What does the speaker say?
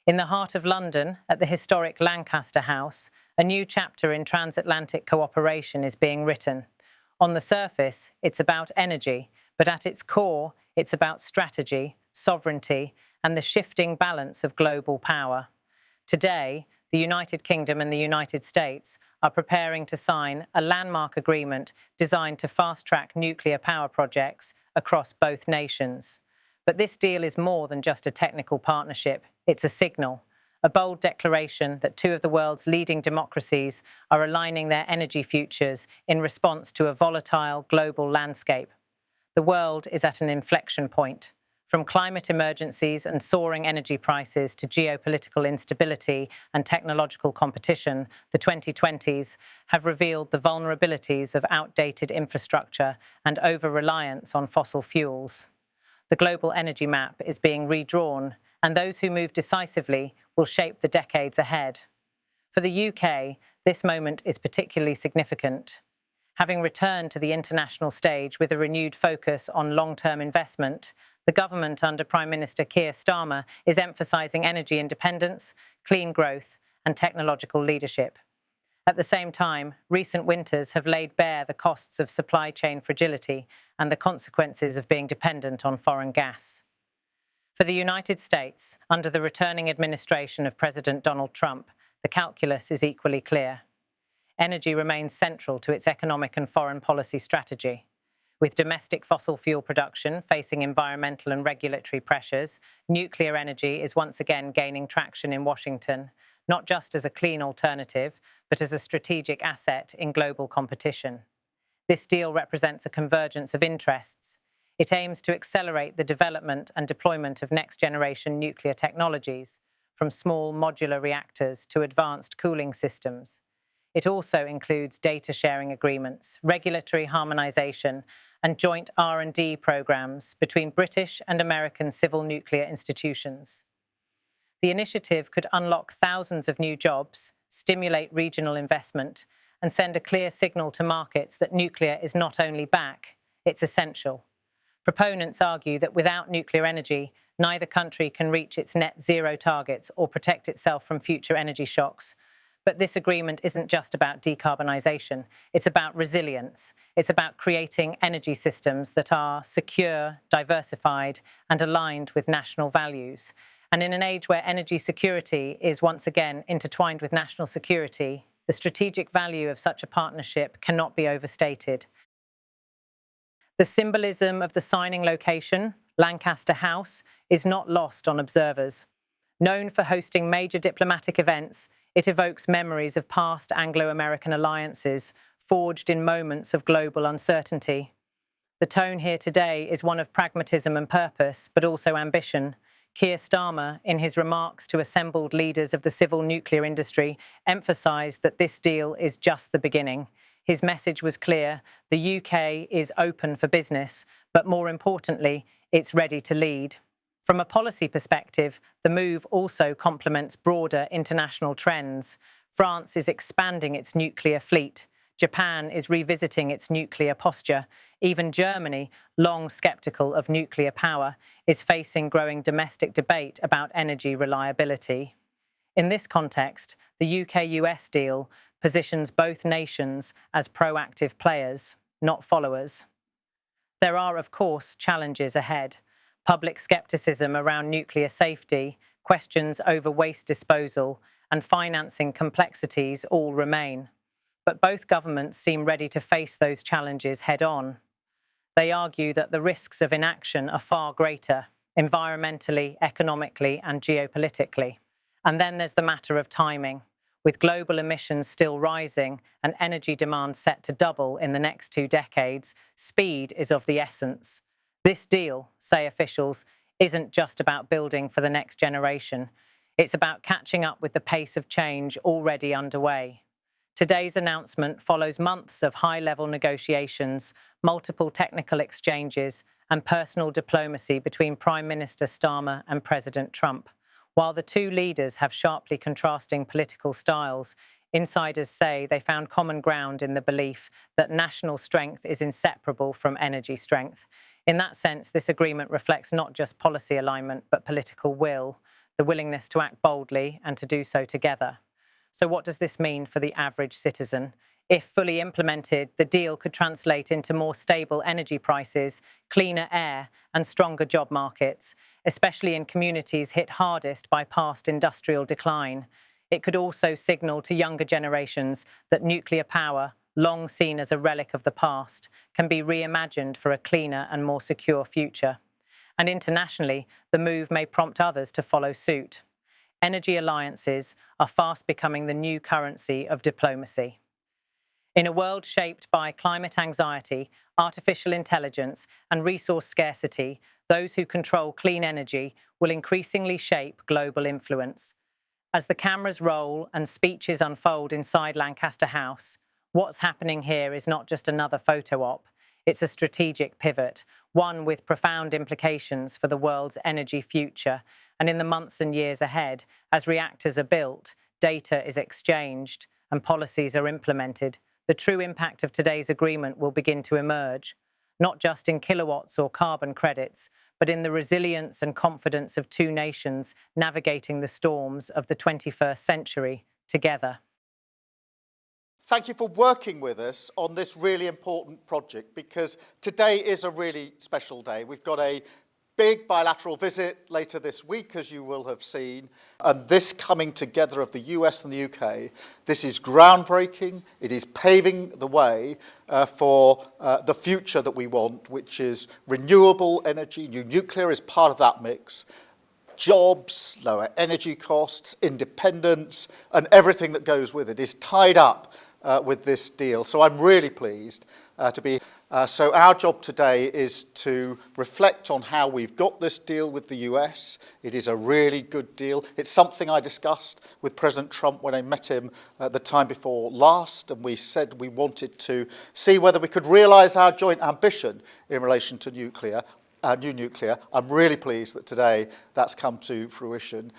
In the heart of London, at the historic Lancaster House, a new chapter in transatlantic cooperation is being written. On the surface, it's about energy, but at its core, it's about strategy, sovereignty, and the shifting balance of global power. Today, the United Kingdom and the United States are preparing to sign a landmark agreement designed to fast-track nuclear power projects across both nations. But this deal is more than just a technical partnership. It's a signal, a bold declaration that two of the world's leading democracies are aligning their energy futures in response to a volatile global landscape. The world is at an inflection point. From climate emergencies and soaring energy prices to geopolitical instability and technological competition, the 2020s have revealed the vulnerabilities of outdated infrastructure and over-reliance on fossil fuels. The global energy map is being redrawn, and those who move decisively will shape the decades ahead. For the UK, this moment is particularly significant. Having returned to the international stage with a renewed focus on long-term investment, the government under Prime Minister Keir Starmer is emphasising energy independence, clean growth, and technological leadership. At the same time, recent winters have laid bare the costs of supply chain fragility and the consequences of being dependent on foreign gas. For the United States, under the returning administration of President Donald Trump, the calculus is equally clear. Energy remains central to its economic and foreign policy strategy. With domestic fossil fuel production facing environmental and regulatory pressures, nuclear energy is once again gaining traction in Washington, not just as a clean alternative, but as a strategic asset in global competition. This deal represents a convergence of interests. It aims to accelerate the development and deployment of next-generation nuclear technologies, from small modular reactors to advanced cooling systems. It also includes data-sharing agreements, regulatory harmonisation, and joint R&D programmes between British and American civil nuclear institutions. The initiative could unlock thousands of new jobs, stimulate regional investment, and send a clear signal to markets that nuclear is not only back, it's essential. Proponents argue that without nuclear energy, neither country can reach its net zero targets or protect itself from future energy shocks. But this agreement isn't just about decarbonisation. It's about resilience. It's about creating energy systems that are secure, diversified, and aligned with national values. And in an age where energy security is once again intertwined with national security, the strategic value of such a partnership cannot be overstated. The symbolism of the signing location, Lancaster House, is not lost on observers. Known for hosting major diplomatic events, it evokes memories of past Anglo-American alliances forged in moments of global uncertainty. The tone here today is one of pragmatism and purpose, but also ambition. Keir Starmer, in his remarks to assembled leaders of the civil nuclear industry, emphasised that this deal is just the beginning. His message was clear: the UK is open for business, but more importantly, it's ready to lead. From a policy perspective, the move also complements broader international trends. France is expanding its nuclear fleet. Japan is revisiting its nuclear posture. Even Germany, long sceptical of nuclear power, is facing growing domestic debate about energy reliability. In this context, the UK-US deal positions both nations as proactive players, not followers. There are, of course, challenges ahead. Public scepticism around nuclear safety, questions over waste disposal, and financing complexities all remain. But both governments seem ready to face those challenges head-on. They argue that the risks of inaction are far greater, environmentally, economically, and geopolitically. And then there's the matter of timing. With global emissions still rising and energy demand set to double in the next 2 decades, speed is of the essence. This deal, say officials, isn't just about building for the next generation. It's about catching up with the pace of change already underway. Today's announcement follows months of high-level negotiations, multiple technical exchanges, and personal diplomacy between Prime Minister Starmer and President Trump. While the two leaders have sharply contrasting political styles, insiders say they found common ground in the belief that national strength is inseparable from energy strength. In that sense, this agreement reflects not just policy alignment, but political will. the willingness to act boldly and to do so together. So what does this mean for the average citizen? If fully implemented, the deal could translate into more stable energy prices, cleaner air, and stronger job markets, especially in communities hit hardest by past industrial decline. It could also signal to younger generations that nuclear power, long seen as a relic of the past, can be reimagined for a cleaner and more secure future. And internationally, the move may prompt others to follow suit. Energy alliances are fast becoming the new currency of diplomacy. In a world shaped by climate anxiety, artificial intelligence, and resource scarcity, those who control clean energy will increasingly shape global influence. As the cameras roll and speeches unfold inside Lancaster House, what's happening here is not just another photo op. It's a strategic pivot, one with profound implications for the world's energy future. And in the months and years ahead, as reactors are built, data is exchanged, and policies are implemented, the true impact of today's agreement will begin to emerge, not just in kilowatts or carbon credits, but in the resilience and confidence of two nations navigating the storms of the 21st century together. Thank you for working with us on this really important project, because today is a really special day. We've got a big bilateral visit later this week, as you will have seen, and this coming together of the US and the UK, this is groundbreaking. It is paving the way for the future that we want, which is renewable energy. New nuclear is part of that mix. Jobs, lower energy costs, independence, and everything that goes with it is tied up with this deal. So I'm really pleased to be so our job today is to reflect on how we've got this deal with the US. It is a really good deal. It's something I discussed with President Trump when I met him the time before last, and we said we wanted to see whether we could realise our joint ambition in relation to nuclear. New nuclear. I'm really pleased that today that's come to fruition.